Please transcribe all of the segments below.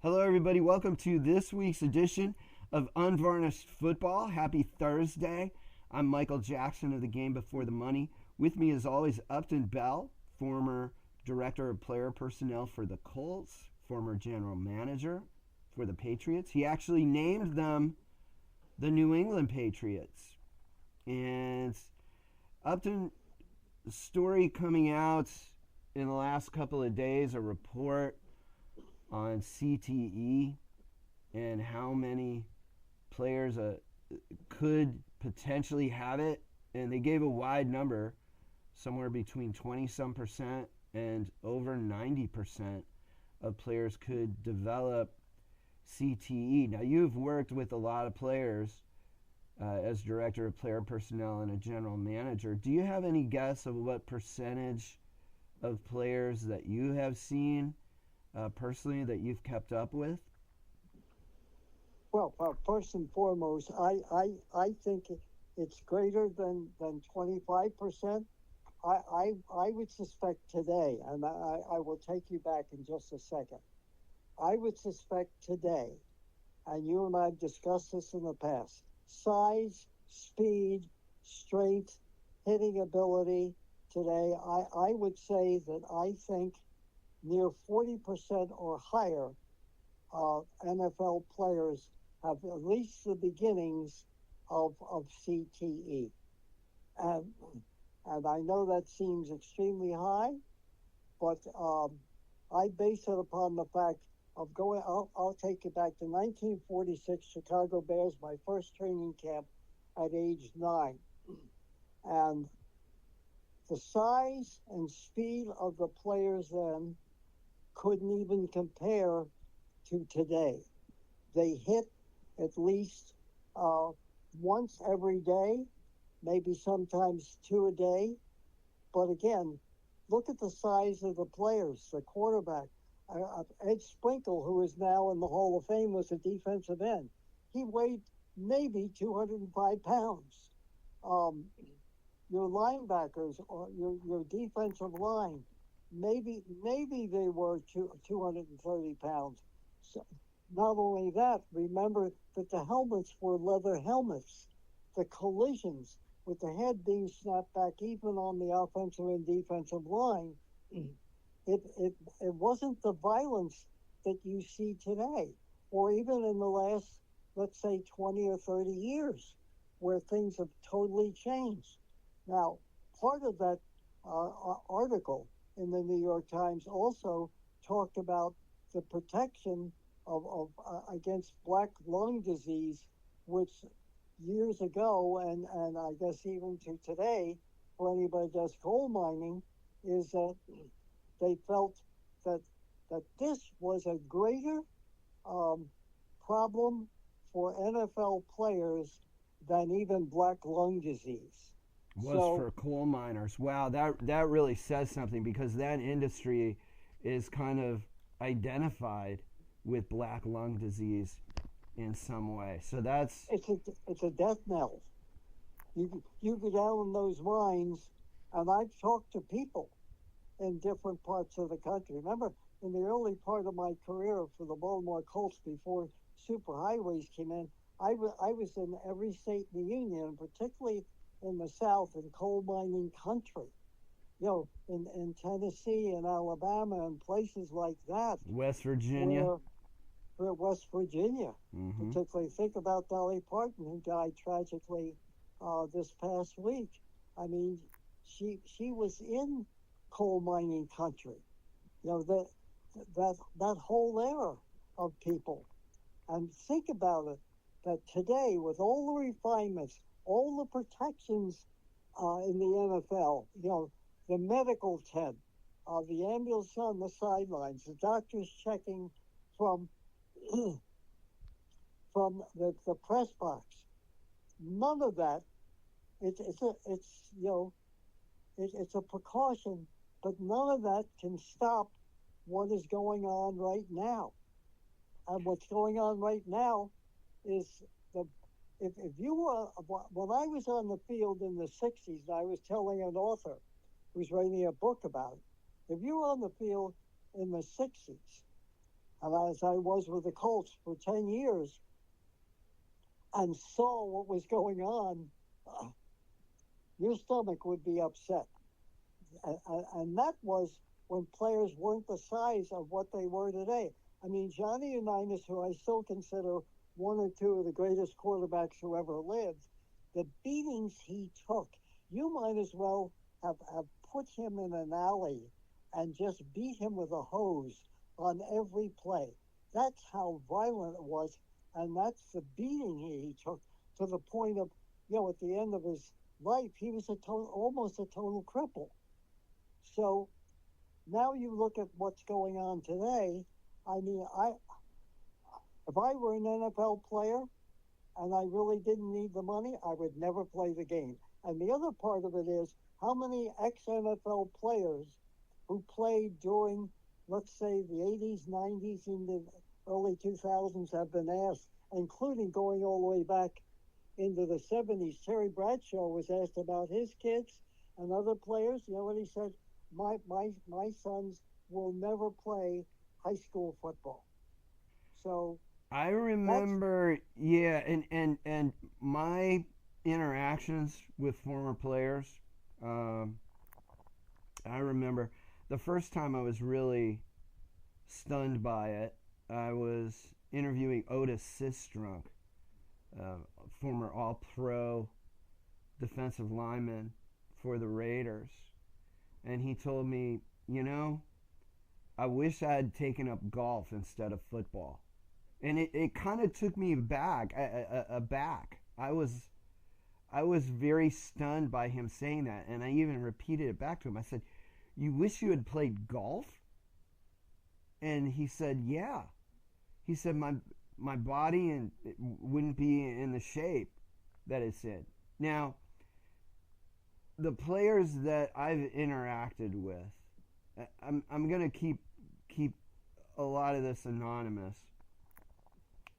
Hello, everybody. Welcome to this week's edition of Unvarnished Football. Happy Thursday. I'm Michael Jackson of the Game Before the Money. With me, as always, Upton Bell, former Director of Player Personnel for the Colts, former General Manager for the Patriots. He actually named them the New England Patriots. And Upton, story coming out in the last couple of days, a report on CTE and how many players could potentially have it. And they gave a wide number, somewhere between 20-some% and over 90% of players could develop CTE. Now, you've worked with a lot of players as Director of Player Personnel and a General Manager. Do you have any guess of what percentage of players that you have seen personally that you've kept up with? Well, first and foremost, I think it's greater than 25%. I would suspect today, and I will take you back in just a second. I would suspect today, and you and I have discussed this in the past, size, speed, strength, hitting ability today, I would say that I think near 40% or higher NFL players have at least the beginnings of CTE. And I know that seems extremely high, but I base it upon the fact of going, I'll take it back to 1946 Chicago Bears, my first training camp at age 9. And the size and speed of the players then couldn't even compare to today. They hit at least once every day, maybe sometimes 2 a day. But again, look at the size of the players, the quarterback. Ed Sprinkle, who is now in the Hall of Fame, was a defensive end. He weighed maybe 205 pounds. Your linebackers or your defensive line, maybe they were 230 pounds. So not only that, remember that the helmets were leather helmets. The collisions with the head being snapped back, even on the offensive and defensive line, it wasn't the violence that you see today, or even in the last, let's say, 20 or 30 years, where things have totally changed. Now, part of that article in the New York Times also talked about the protection of against black lung disease, which years ago, and I guess even to today, for anybody who does coal mining, is that they felt that this was a greater problem for NFL players than even black lung disease. For coal miners. Wow, that really says something, because that industry is kind of identified with black lung disease in some way. So it's a death knell. You go down in those mines, and I've talked to people in different parts of the country. Remember, in the early part of my career for the Baltimore Colts, before superhighways came in, I was in every state in the union, particularly in the South, in coal mining country. You know, in Tennessee and Alabama and places like that. West Virginia. West Virginia. Mm-hmm. Particularly think about Dolly Parton, who died tragically this past week. I mean, she was in coal mining country. You know, that whole era of people. And think about it, that today, with all the refinements, all the protections in the NFL, you know, the medical tent, the ambulance on the sidelines, the doctors checking from the press box. None of that. It's a precaution, but none of that can stop what is going on right now. And what's going on right now is if you were, when I was on the field in the 60s, and I was telling an author who's writing a book about it, if you were on the field in the 60s, and as I was with the Colts for 10 years and saw what was going on, your stomach would be upset. And that was when players weren't the size of what they were today. I mean, Johnny Unitas, who I still consider one or two of the greatest quarterbacks who ever lived, the beatings he took, you might as well have put him in an alley and just beat him with a hose on every play. That's how violent it was, and that's the beating he took, to the point of, at the end of his life, he was almost a total cripple. So now you look at what's going on today. I mean, if I were an NFL player and I really didn't need the money, I would never play the game. And the other part of it is, how many ex-NFL players who played during, let's say, the 80s, 90s, into early 2000s have been asked, including going all the way back into the 70s. Terry Bradshaw was asked about his kids and other players. You know what he said? My sons will never play high school football. So I remember, and my interactions with former players. I remember the first time I was really stunned by it. I was interviewing Otis Sistrunk, former All-Pro defensive lineman for the Raiders, and he told me, I wish I had taken up golf instead of football. And it kind of took me aback. I was very stunned by him saying that, and I even repeated it back to him. I said, "You wish you had played golf?" And he said, "Yeah." He said, my body and it wouldn't be in the shape that it's in. Now, the players that I've interacted with, I'm going to keep a lot of this anonymous,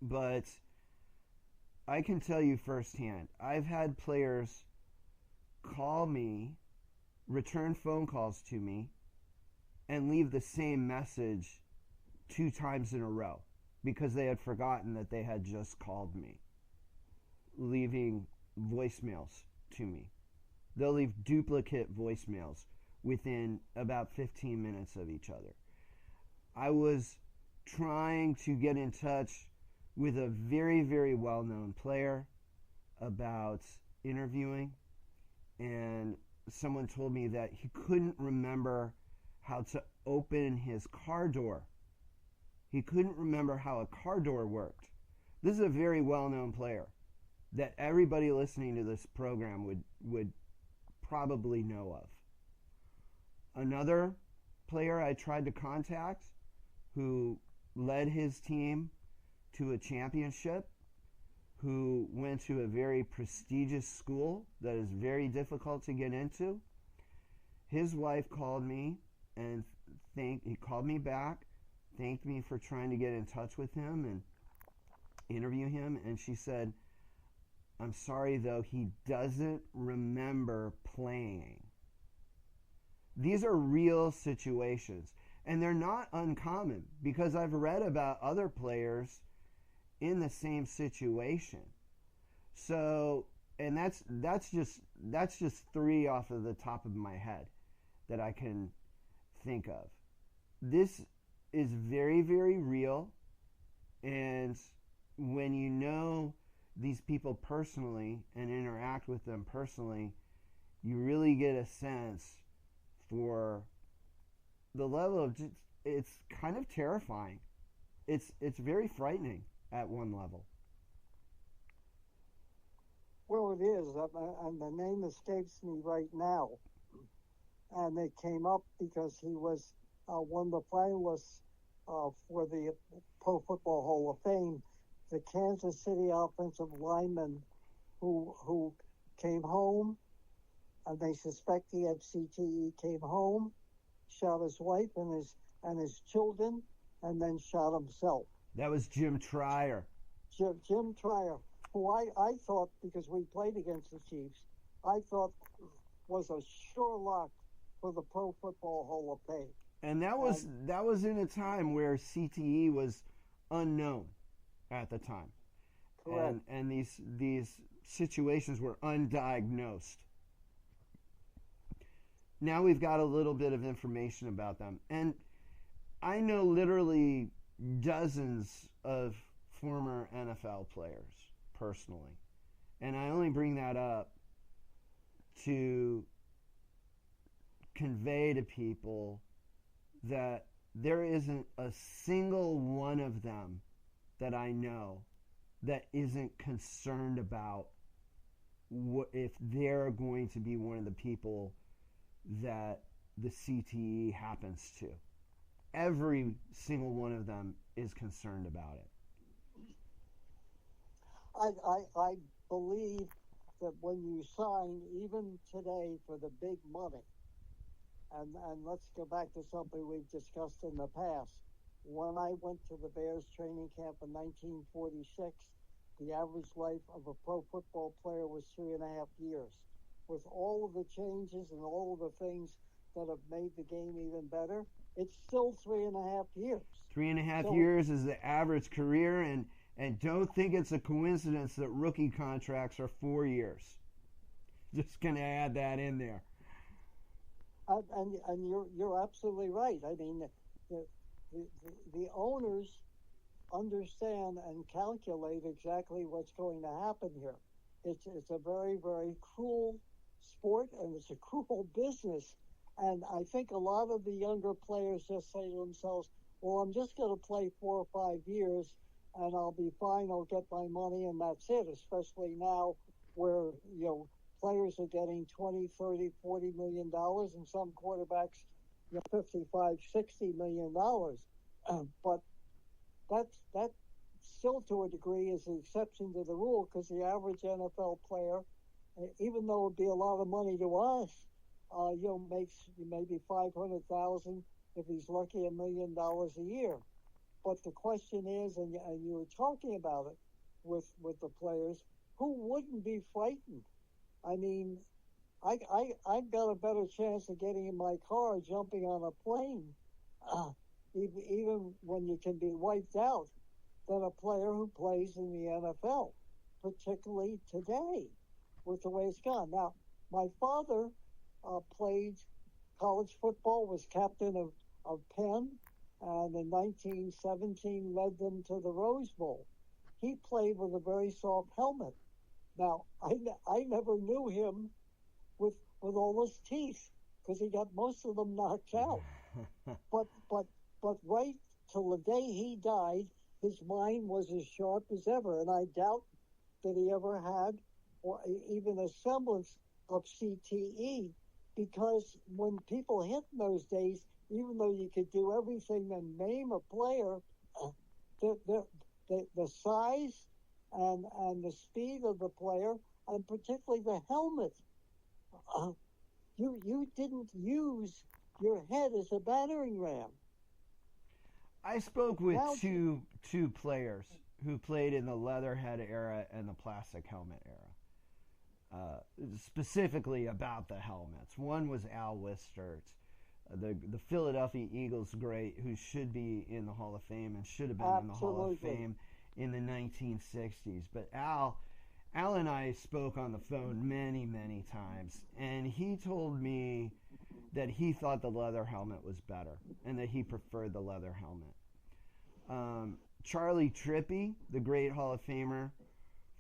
but I can tell you firsthand, I've had players call me, return phone calls to me, and leave the same message 2 times in a row because they had forgotten that they had just called me, leaving voicemails to me. They'll leave duplicate voicemails within about 15 minutes of each other. I was trying to get in touch with a very, very well-known player about interviewing, and someone told me that he couldn't remember how to open his car door. He couldn't remember how a car door worked. This is a very well-known player that everybody listening to this program would probably know of. Another player I tried to contact who led his team to a championship, who went to a very prestigious school that is very difficult to get into. His wife called me and he called me back, thanked me for trying to get in touch with him and interview him, and she said, "I'm sorry though, he doesn't remember playing." These are real situations, and they're not uncommon because I've read about other players in the same situation. So, and that's just 3 off of the top of my head that I can think of. This is very, very real, and when you know these people personally and interact with them personally, you really get a sense for the level of it's kind of terrifying. It's very frightening at one level. Well, it is, and the name escapes me right now. And it came up because he was one of the finalists for the Pro Football Hall of Fame, the Kansas City offensive lineman who came home, and they suspect he had CTE, came home, shot his wife and his children, and then shot himself. That was Jim Trier. Jim Trier, who I thought, because we played against the Chiefs, I thought was a sure lock for the Pro Football Hall of Fame. And that was in a time where CTE was unknown at the time. Correct. And these situations were undiagnosed. Now we've got a little bit of information about them. And I know literally dozens of former NFL players personally. And I only bring that up to convey to people that there isn't a single one of them that I know that isn't concerned about if they're going to be one of the people that the CTE happens to. Every single one of them is concerned about it. I believe that when you sign, even today, for the big money, and let's go back to something we've discussed in the past. When I went to the Bears training camp in 1946, the average life of a pro football player was 3.5 years. With all of the changes and all of the things that have made the game even better, it's still 3.5 years. 3.5 years is the average career, and don't think it's a coincidence that rookie contracts are 4 years. Just going to add that in there. And you're absolutely right. I mean, the owners understand and calculate exactly what's going to happen here. It's a very, very cruel sport, and it's a cruel business. And I think a lot of the younger players just say to themselves, well, I'm just going to play 4 or 5 years and I'll be fine. I'll get my money and that's it, especially now where, players are getting 20, 30, 40 million dollars, and some quarterbacks, 55, 60 million dollars. But that still to a degree is the exception to the rule, because the average NFL player, even though it'd be a lot of money to us, makes maybe 500,000, if he's lucky, $1 million a year. But the question is, and you were talking about it with the players, who wouldn't be frightened? I mean, I've got a better chance of getting in my car, jumping on a plane, even when you can be wiped out, than a player who plays in the NFL, particularly today, with the way it's gone. Now, my father played college football, was captain of Penn, and in 1917 led them to the Rose Bowl. He played with a very soft helmet. Now, I never knew him with all his teeth, because he got most of them knocked out. But right till the day he died, his mind was as sharp as ever, and I doubt that he ever had or even a semblance of CTE, because when people hit in those days, even though you could do everything and name a player, the size and the speed of the player, and particularly the helmet, you didn't use your head as a battering ram. I spoke with two players who played in the leatherhead era and the plastic helmet era, specifically about the helmets. One was Al Wistert, the Philadelphia Eagles great, who should be in the Hall of Fame and should have been in the Hall of Fame in the 1960s. But Al and I spoke on the phone many, many times, and he told me that he thought the leather helmet was better and that he preferred the leather helmet. Charlie Trippi, the great Hall of Famer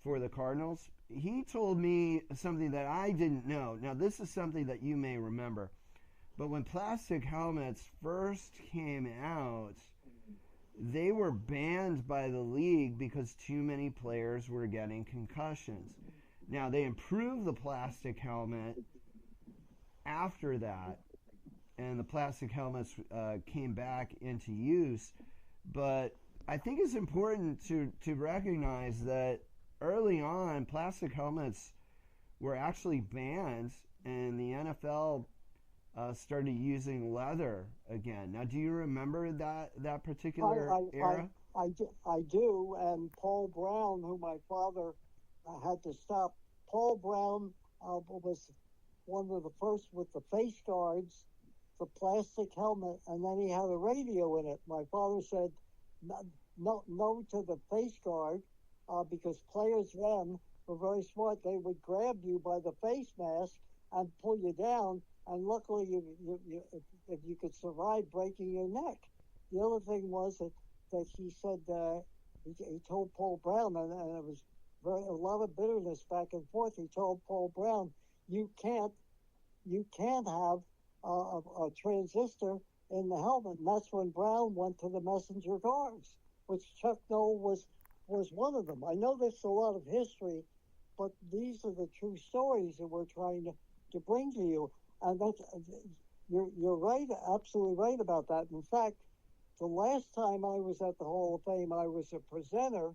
for the Cardinals, he told me something that I didn't know. Now, this is something that you may remember, but when plastic helmets first came out, they were banned by the league because too many players were getting concussions. Now, they improved the plastic helmet after that, and the plastic helmets came back into use. But I think it's important to recognize that early on, plastic helmets were actually banned, and the NFL started using leather again. Now, do you remember that particular era? I do, and Paul Brown, who my father had to stop. Paul Brown was one of the first with the face guards, the plastic helmet, and then he had a radio in it. My father said, no to the face guard, because players then were very smart. They would grab you by the face mask and pull you down, and luckily if you could survive breaking your neck. The other thing was that he said, he told Paul Brown, and it was a lot of bitterness back and forth. He told Paul Brown, you can't have a transistor in the helmet. And that's when Brown went to the messenger guards, which Chuck Noll was one of them. I know there's a lot of history, but these are the true stories that we're trying to bring to you. And you're right, absolutely right about that. In fact, the last time I was at the Hall of Fame, I was a presenter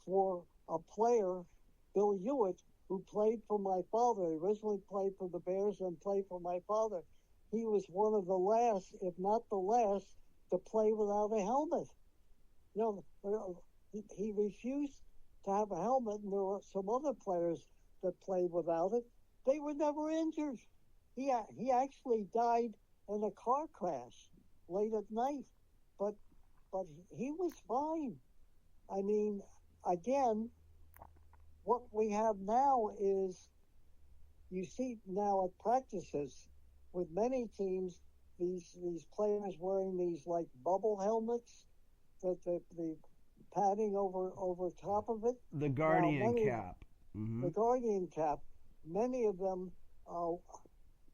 for a player, Bill Hewitt, who played for my father. He originally played for the Bears and played for my father. He was one of the last, if not the last, to play without a helmet. He refused to have a helmet, and there were some other players that played without it. They were never injured. He actually died in a car crash late at night, but he was fine. I mean, again, what we have now is, you see now at practices with many teams, these players wearing these like bubble helmets, that the padding over top of it. The Guardian cap. Mm-hmm. The Guardian cap. Many of them,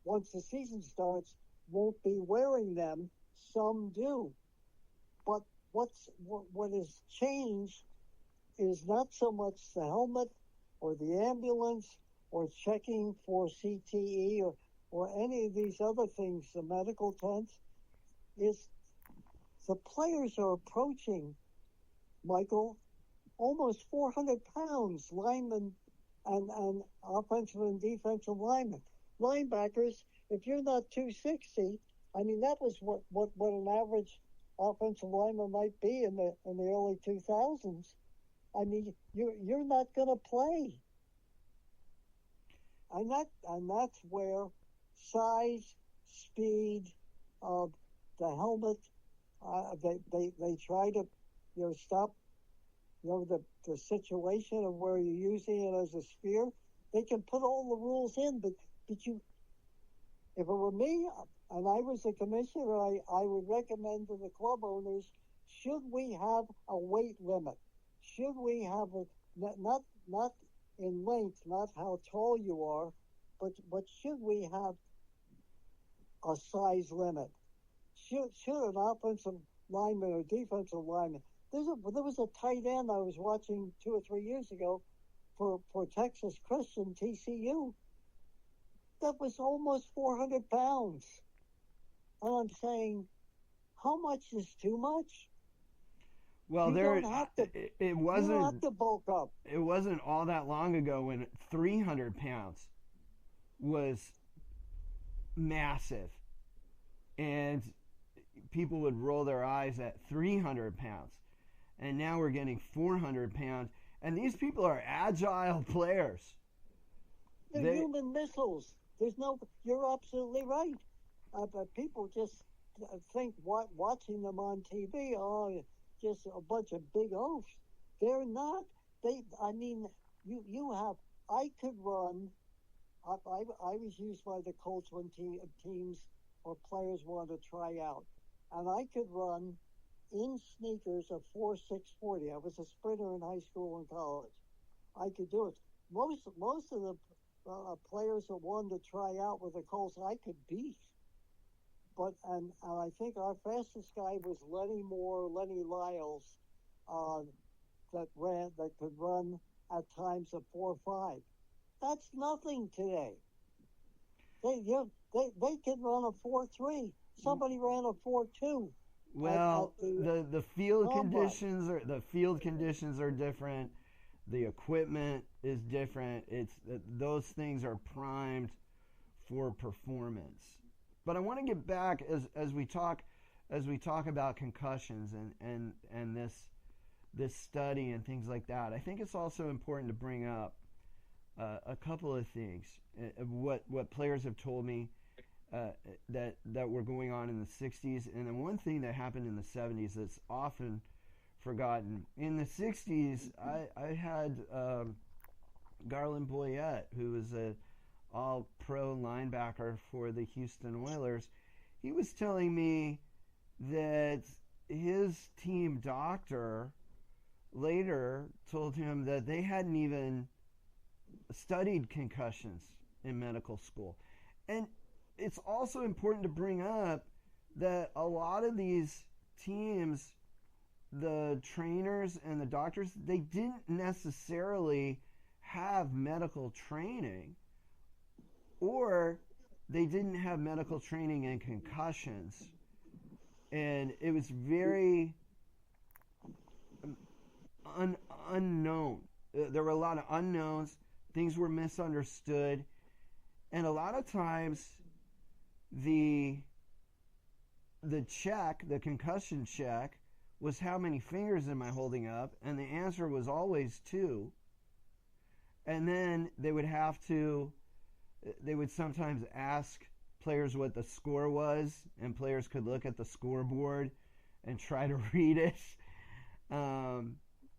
once the season starts, won't be wearing them. Some do. But what has changed is not so much the helmet or the ambulance or checking for CTE or any of these other things, the medical tents, is the players are approaching, Michael, almost 400 pounds, linemen and offensive and defensive linemen. Linebackers, if you're not 260, I mean, that was what an average offensive lineman might be in the early 2000s. I mean, you're not going to play. And that's where size, speed, the helmet, they try to stop the situation of where you're using it as a spear. They can put all the rules in, but you, if it were me and I was the commissioner, I would recommend to the club owners, should we have a weight limit? Should we have not in length, not how tall you are, but should we have a size limit? Should an offensive lineman or defensive lineman? There was a tight end I was watching 2 or 3 years ago for Texas Christian, TCU. That was almost 400 pounds. And I'm saying, how much is too much? Well, you don't have to bulk up. It wasn't all that long ago when 300 pounds was massive, and people would roll their eyes at 300 pounds, and now we're getting 400 pounds, and these people are agile players. They're human missiles. You're absolutely right. But people just think watching them on TV, just a bunch of big oafs. They're not. I could run. I was used by the Colts when teams or players wanted to try out, and I could run in sneakers a 4.640. I was a sprinter in high school and college. I could do it. Most of the players that wanted to try out with the Colts, I could beat. But and I think our fastest guy was Lenny Lyles, that could run at times a 4.5. That's nothing today. They can run a 4.3. Somebody ran a 4.2. Well, the field conditions are different. The equipment is different. Those things are primed for performance. But I want to get back as we talk about concussions and this study and things like that. I think it's also important to bring up a couple of things. What players have told me uh, that were going on in the 60s. And then one thing that happened in the 70s that's often forgotten. In the 60s, I had Garland Boyette, who was a all-pro linebacker for the Houston Oilers. He was telling me that his team doctor later told him that they hadn't even studied concussions in medical school. And it's also important to bring up that a lot of these teams, the trainers and the doctors, they didn't necessarily have medical training, or they didn't have medical training in concussions. And it was very unknown. There were a lot of unknowns. Things were misunderstood. And a lot of times the concussion check was how many fingers am I holding up? And the answer was always 2. And then they would sometimes ask players what the score was, and players could look at the scoreboard and try to read it. And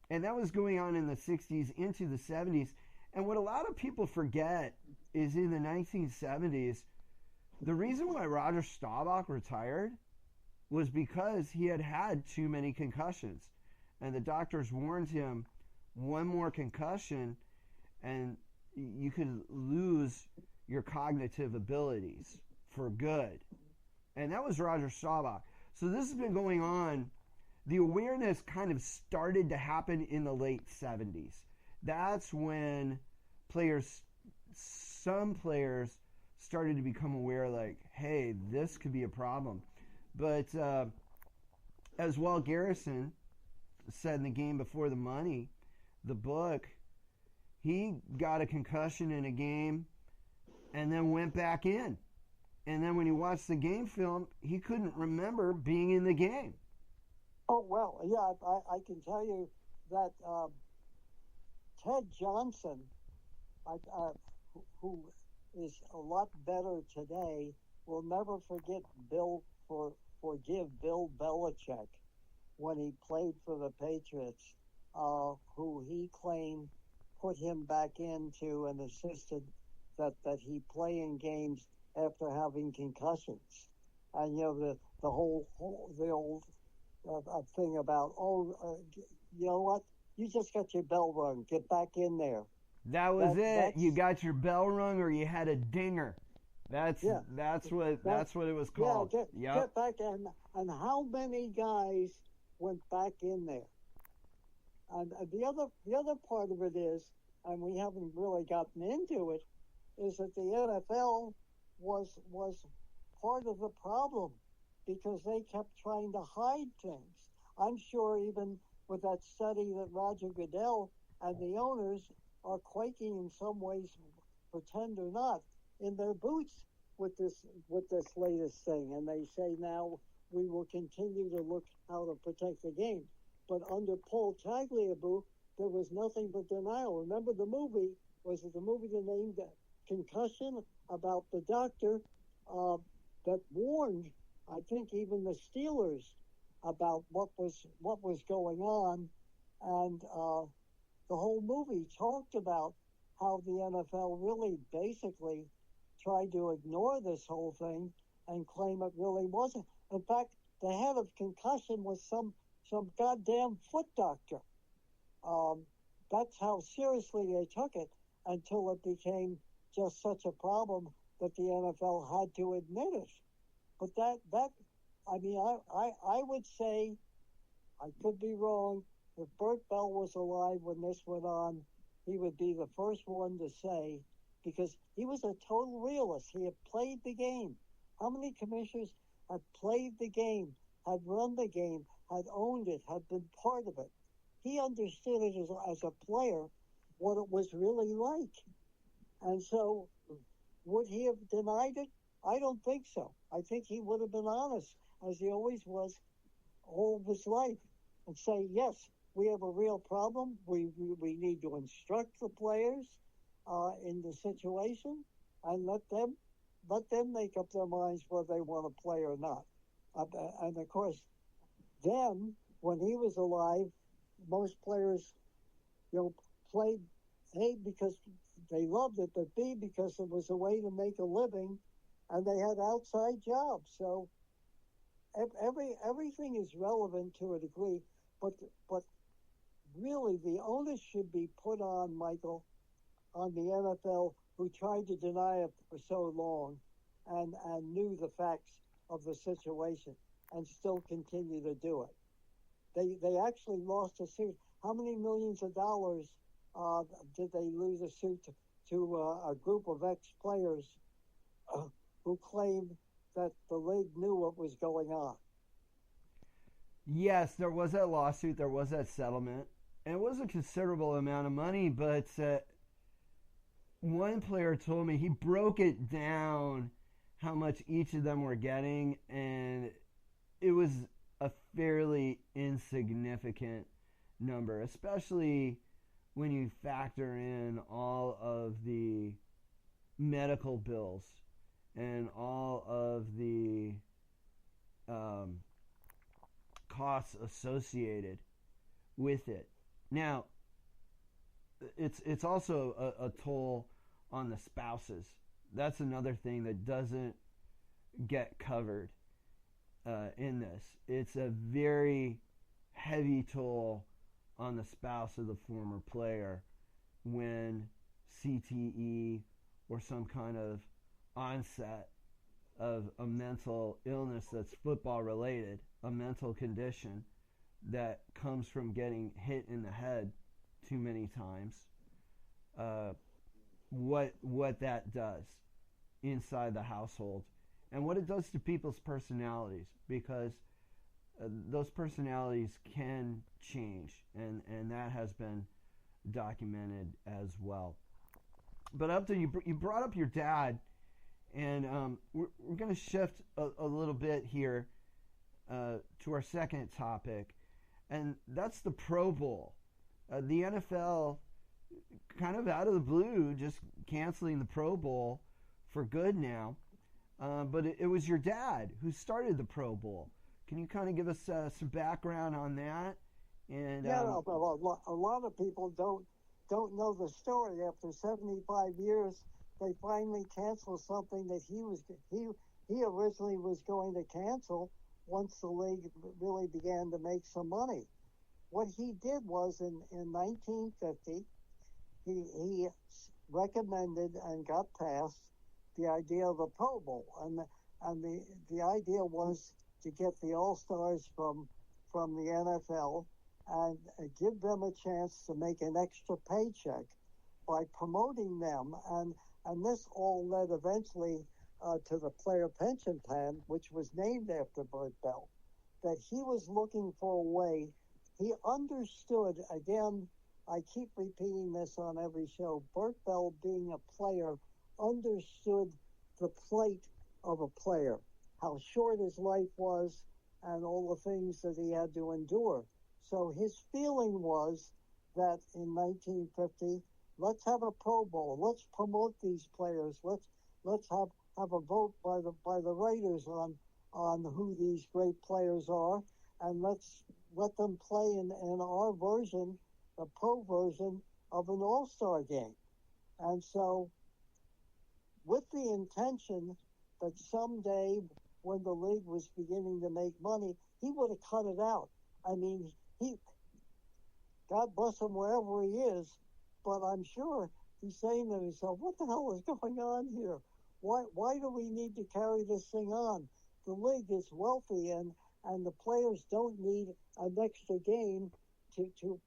that was going on in the 60s into the 70s. And what a lot of people forget is in the 1970s, the reason why Roger Staubach retired was because he had had too many concussions. And the doctors warned him, one more concussion and you could lose your cognitive abilities for good. And that was Roger Staubach. So this has been going on. The awareness kind of started to happen in the late 70s. That's when some players started to become aware, like, hey, this could be a problem. But as Walt Garrison said in The Game Before the Money, the book, he got a concussion in a game and then went back in. And then when he watched the game film, he couldn't remember being in the game. Oh, well, yeah, I can tell you that Ted Johnson, who is a lot better today, will never forgive Bill Belichick when he played for the Patriots, who he claimed put him back into and insisted that he play in games after having concussions. And, you know, the old thing about, you know what? You just got your bell rung. Get back in there. That was it. You got your bell rung, or you had a dinger. That's what it was called. Yeah, get back in. And how many guys went back in there? And the other part of it is, and we haven't really gotten into it, is that the NFL was part of the problem because they kept trying to hide things. I'm sure even with that study that Roger Goodell and the owners are quaking in some ways, pretend or not, in their boots with this latest thing. And they say now we will continue to look how to protect the game. But under Paul Tagliabue, there was nothing but denial. Remember the movie? Was it the movie that named Concussion, about the doctor that warned, I think, even the Steelers about what was going on, and the whole movie talked about how the NFL really basically tried to ignore this whole thing and claim it really wasn't. In fact, the head of concussion was some goddamn foot doctor. That's how seriously they took it until it became just such a problem that the NFL had to admit it. But I would say, I could be wrong, if Bert Bell was alive when this went on, he would be the first one to say, because he was a total realist. He had played the game. How many commissioners had played the game, had run the game, had owned it, had been part of it? He understood it as a player, what it was really like. And so, would he have denied it? I don't think so. I think he would have been honest, as he always was all of his life, and say, yes, we have a real problem. We need to instruct the players in the situation and let them let them make up their minds whether they want to play or not. And of course, then when he was alive, most players, played A because they loved it, but B because it was a way to make a living, and they had outside jobs. So everything is relevant to a degree, but really the onus should be put on, Michael, on the NFL, who tried to deny it for so long and knew the facts of the situation and still continue to do it. They actually lost a suit. How many millions of dollars did they lose a suit to a group of ex-players who claimed that the league knew what was going on? Yes, there was that lawsuit, there was that settlement, and it was a considerable amount of money, but one player told me he broke it down how much each of them were getting, and it was a fairly insignificant number, especially when you factor in all of the medical bills and all of the costs associated with it. Now, it's also a toll on the spouses. That's another thing that doesn't get covered in this. It's a very heavy toll on the spouse of the former player when CTE or some kind of onset of a mental illness that's football related, a mental condition that comes from getting hit in the head too many times, what that does inside the household and what it does to people's personalities, because those personalities can change, and that has been documented as well. But Upton, you brought up your dad, and we're going to shift a little bit here to our second topic, and that's the Pro Bowl. The NFL, kind of out of the blue, just canceling the Pro Bowl for good now. But it was your dad who started the Pro Bowl. Can you kind of give us some background on that? And yeah, a lot of people don't know the story. After 75 years, they finally canceled something that he originally was going to cancel once the league really began to make some money. What he did was in 1950, he recommended and got passed the idea of a Pro Bowl, and the idea was to get the All-Stars from the NFL and give them a chance to make an extra paycheck by promoting them, and this all led eventually to the player pension plan, which was named after Bert Bell. That he was looking for a way. He understood, again, I keep repeating this on every show, Bert Bell, being a player, understood the plight of a player, how short his life was, and all the things that he had to endure. So his feeling was that in 1950, let's have a Pro Bowl. Let's promote these players. Let's have a vote by the writers on who these great players are, and let's let them play in our version, the pro version of an all-star game. And so, with the intention that someday, when the league was beginning to make money, he would have cut it out. I mean, God bless him wherever he is, but I'm sure he's saying to himself, what the hell is going on here? Why do we need to carry this thing on? The league is wealthy, and the players don't need an extra game to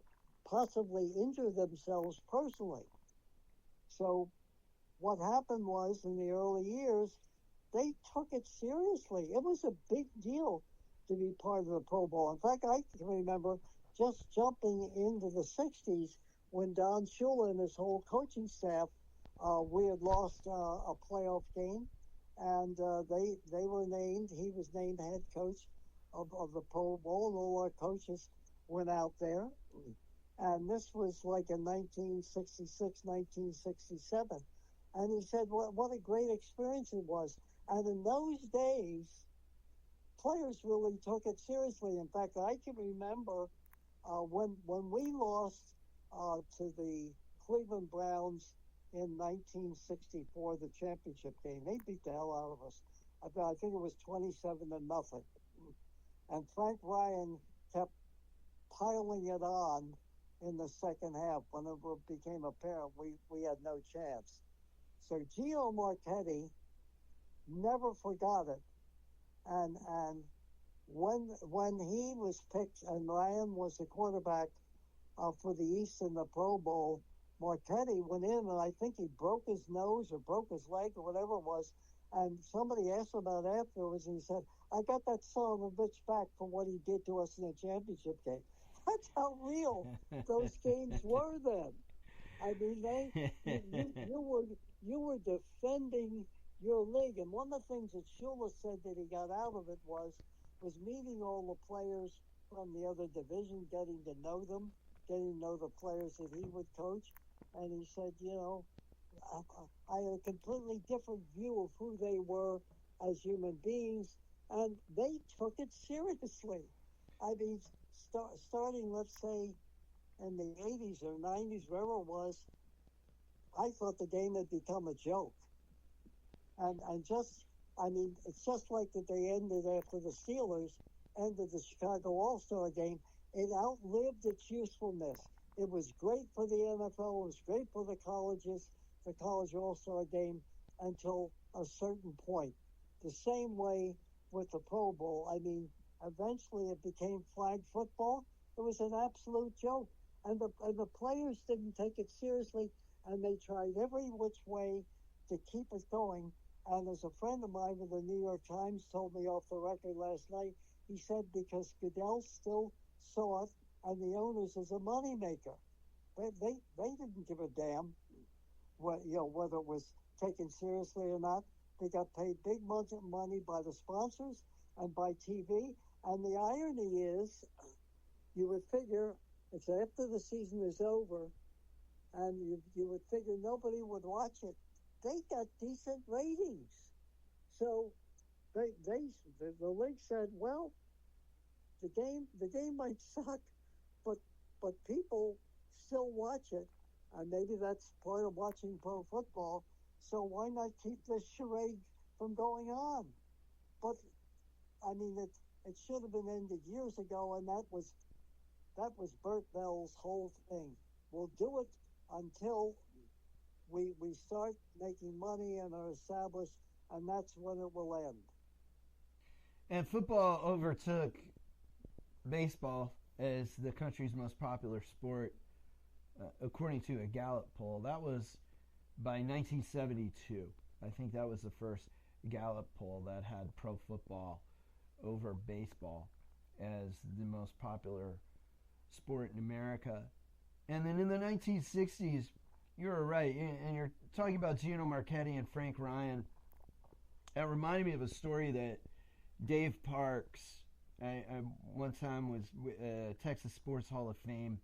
possibly injure themselves personally. So what happened was, in the early years, they took it seriously. It was a big deal to be part of the Pro Bowl. In fact, I can remember just jumping into the 60s when Don Shula and his whole coaching staff, we had lost a playoff game, and they were named. He was named head coach of the Pro Bowl, and all our coaches went out there. And this was like in 1966, 1967. And he said what a great experience it was. And in those days, players really took it seriously. In fact, I can remember when we lost to the Cleveland Browns in 1964, the championship game. They beat the hell out of us. I think it was 27-0. And Frank Ryan kept piling it on in the second half. When it became apparent we had no chance. So Gio Marchetti never forgot it. And when he was picked and Ryan was the quarterback for the East in the Pro Bowl, Marchetti went in and I think he broke his nose or broke his leg or whatever it was. And somebody asked him about it afterwards, and he said, "I got that son of a bitch back for what he did to us in the championship game." That's how real those games were then. I mean, you were defending your league, and one of the things that Shula said that he got out of it was meeting all the players from the other division, getting to know them, getting to know the players that he would coach, and he said, I had a completely different view of who they were as human beings, and they took it seriously. I mean, starting, let's say, in the 80s or 90s, wherever it was, I thought the game had become a joke. And it's just like that they ended after the Steelers ended the Chicago All-Star game. It outlived its usefulness. It was great for the NFL. It was great for the colleges, the college All-Star game, until a certain point. The same way with the Pro Bowl. I mean, eventually it became flag football. It was an absolute joke. And the players didn't take it seriously, and they tried every which way to keep it going. And as a friend of mine with the New York Times told me off the record last night, he said because Goodell still saw it and the owners as a moneymaker. They didn't give a damn whether it was taken seriously or not. They got paid big money by the sponsors and by TV. And the irony is, you would figure it's after the season is over, and you would figure nobody would watch it. They got decent ratings. So the league said, well, the game might suck, but people still watch it, and maybe that's part of watching pro football. So why not keep this charade from going on? But I mean, it should have been ended years ago, and that was Bert Bell's whole thing. We'll do it until we start making money and are established, and that's when it will end. And football overtook baseball as the country's most popular sport, according to a Gallup poll. That was by 1972. I think that was the first Gallup poll that had pro football over baseball as the most popular sport in America. And then in the 1960s, you're right, and you're talking about Gino Marchetti and Frank Ryan. That reminded me of a story that Dave Parks, I one time was Texas Sports Hall of Fame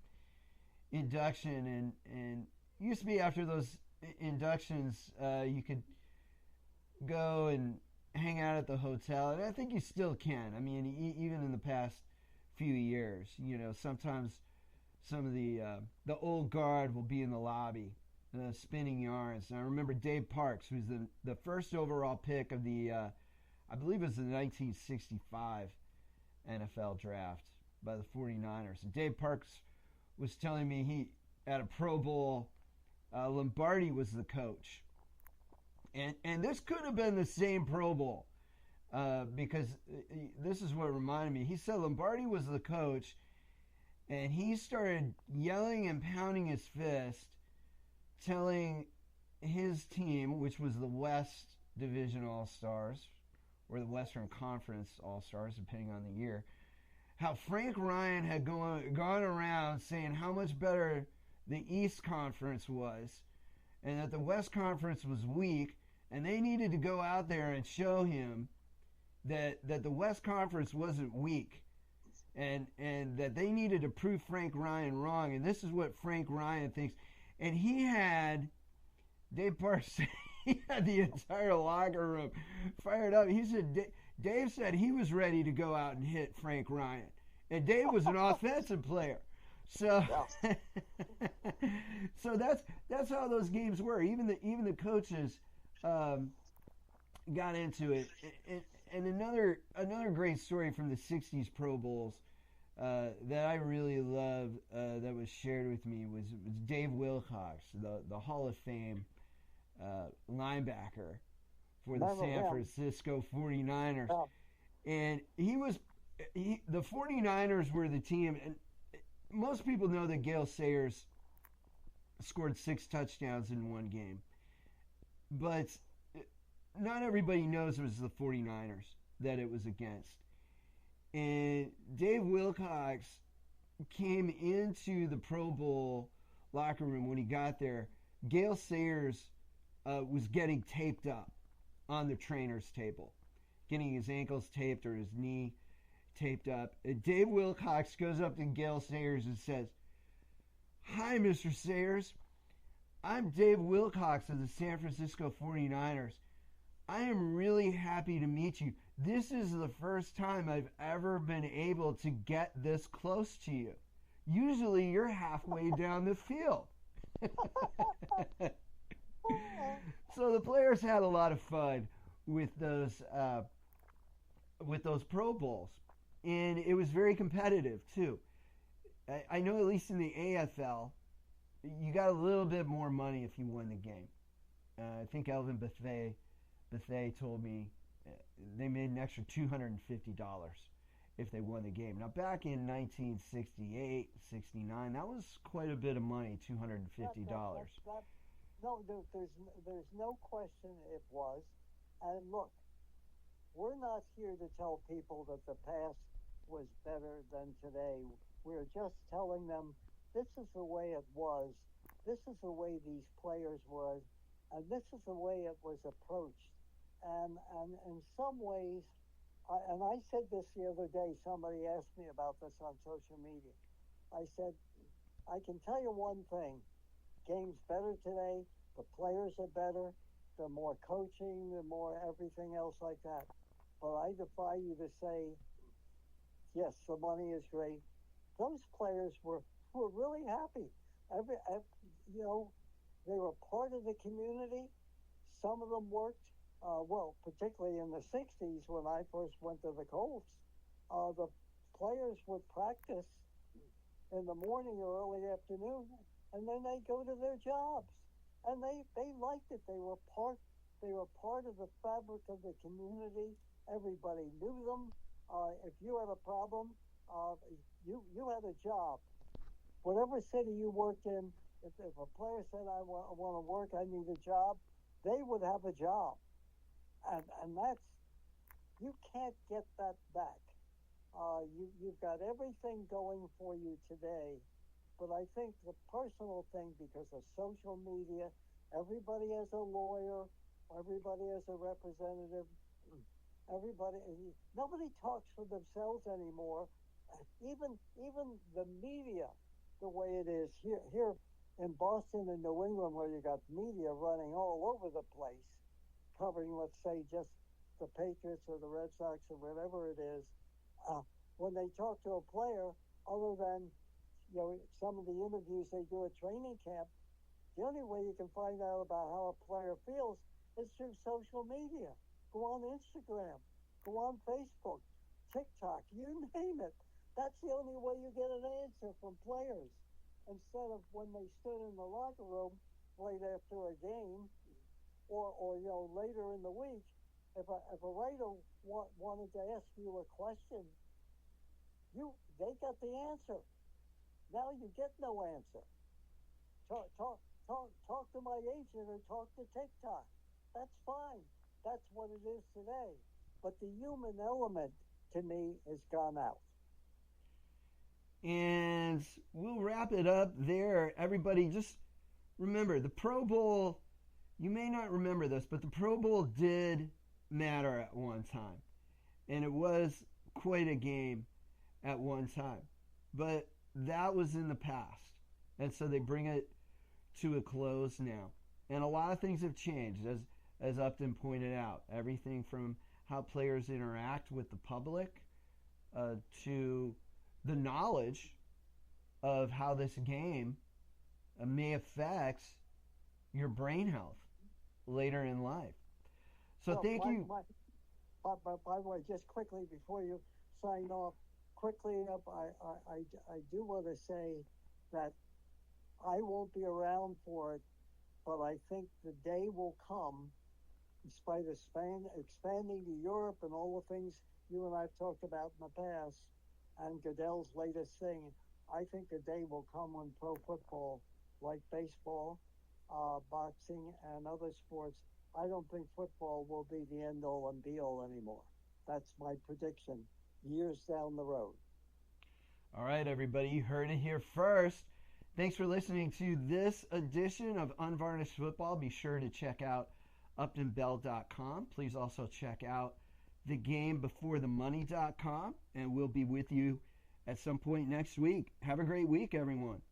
induction, and used to be after those inductions, you could go and hang out at the hotel, and I think you still can. I mean, even in the past few years, sometimes some of the old guard will be in the lobby, spinning yarns. And I remember Dave Parks, who's the first overall pick of the, I believe it was the 1965 NFL draft by the 49ers. And Dave Parks was telling me he at a Pro Bowl, Lombardi was the coach. And this could have been the same Pro Bowl, because this is what reminded me. He said Lombardi was the coach, and he started yelling and pounding his fist, telling his team, which was the West Division All-Stars, or the Western Conference All-Stars, depending on the year, how Frank Ryan had gone around saying how much better the East Conference was, and that the West Conference was weak, and they needed to go out there and show him that the West Conference wasn't weak, and that they needed to prove Frank Ryan wrong. And this is what Frank Ryan thinks. And he had Dave Parks, he had the entire locker room fired up. He said, Dave said he was ready to go out and hit Frank Ryan. And Dave was an offensive player. So, so that's how those games were. Even the coaches got into it. And another great story from the '60s Pro Bowls that I really love that was shared with me was Dave Wilcox, the Hall of Fame linebacker for the San Francisco 49ers. Yeah. And the 49ers were the team, and most people know that Gale Sayers scored 6 touchdowns in one game. But not everybody knows it was the 49ers that it was against. And Dave Wilcox came into the Pro Bowl locker room when he got there. Gale Sayers was getting taped up on the trainer's table, getting his ankles taped or his knee taped up. And Dave Wilcox goes up to Gale Sayers and says, "Hi, Mr. Sayers. I'm Dave Wilcox of the San Francisco 49ers. I am really happy to meet you. This is the first time I've ever been able to get this close to you. Usually you're halfway down the field." So the players had a lot of fun with those Pro Bowls, and it was very competitive too. I know at least in the AFL, you got a little bit more money if you won the game. I think Elvin Bethea told me they made an extra $250 if they won the game. Now, back in 1968, 69, that was quite a bit of money, $250. No, there's no question it was. And look, we're not here to tell people that the past was better than today. We're just telling them this is the way it was, this is the way these players were, and this is the way it was approached. And in some ways, and I said this the other day, somebody asked me about this on social media. I said, I can tell you one thing, game's better today, the players are better, the more coaching, the more everything else like that. But I defy you to say, yes, the money is great. Those players were really happy. You know, they were part of the community. Some of them worked, particularly in the 60s when I first went to the Colts. The players would practice in the morning or early afternoon, and then they go to their jobs. And they liked it. They were part of the fabric of the community. Everybody knew them. If you had a problem, you had a job. Whatever city you worked in, if a player said, I want to work, I need a job, they would have a job. And that's, you can't get that back. You've got everything going for you today. But I think the personal thing, because of social media, everybody has a lawyer, everybody has a representative, nobody talks for themselves anymore. Even the media, the way it is here in Boston and New England, where you got media running all over the place, covering, let's say, just the Patriots or the Red Sox or whatever it is, when they talk to a player, other than some of the interviews they do at training camp, the only way you can find out about how a player feels is through social media. Go on Instagram, go on Facebook, TikTok, you name it. That's the only way you get an answer from players. Instead of when they stood in the locker room right after a game, or later in the week, if a writer wanted to ask you a question, they got the answer. Now you get no answer. Talk to my agent or talk to TikTok. That's fine. That's what it is today. But the human element, to me, has gone out. And we'll wrap it up there. Everybody, just remember, the Pro Bowl, you may not remember this, but the Pro Bowl did matter at one time. And it was quite a game at one time. But that was in the past. And so they bring it to a close now. And a lot of things have changed, as Upton pointed out. Everything from how players interact with the public to the knowledge of how this game may affect your brain health later in life. So Well, thank you. by the way, just quickly before you sign off, I do want to say that I won't be around for it, but I think the day will come, in spite of expanding to Europe and all the things you and I have talked about in the past, and Goodell's latest thing. I think the day will come when pro football, like baseball, boxing, and other sports, I don't think football will be the end all and be all anymore. That's my prediction years down the road. All right, everybody, you heard it here first. Thanks for listening to this edition of Unvarnished Football. Be sure to check out uptonbell.com. Please also check out thegamebeforethemoney.com, and we'll be with you at some point next week. Have a great week, everyone.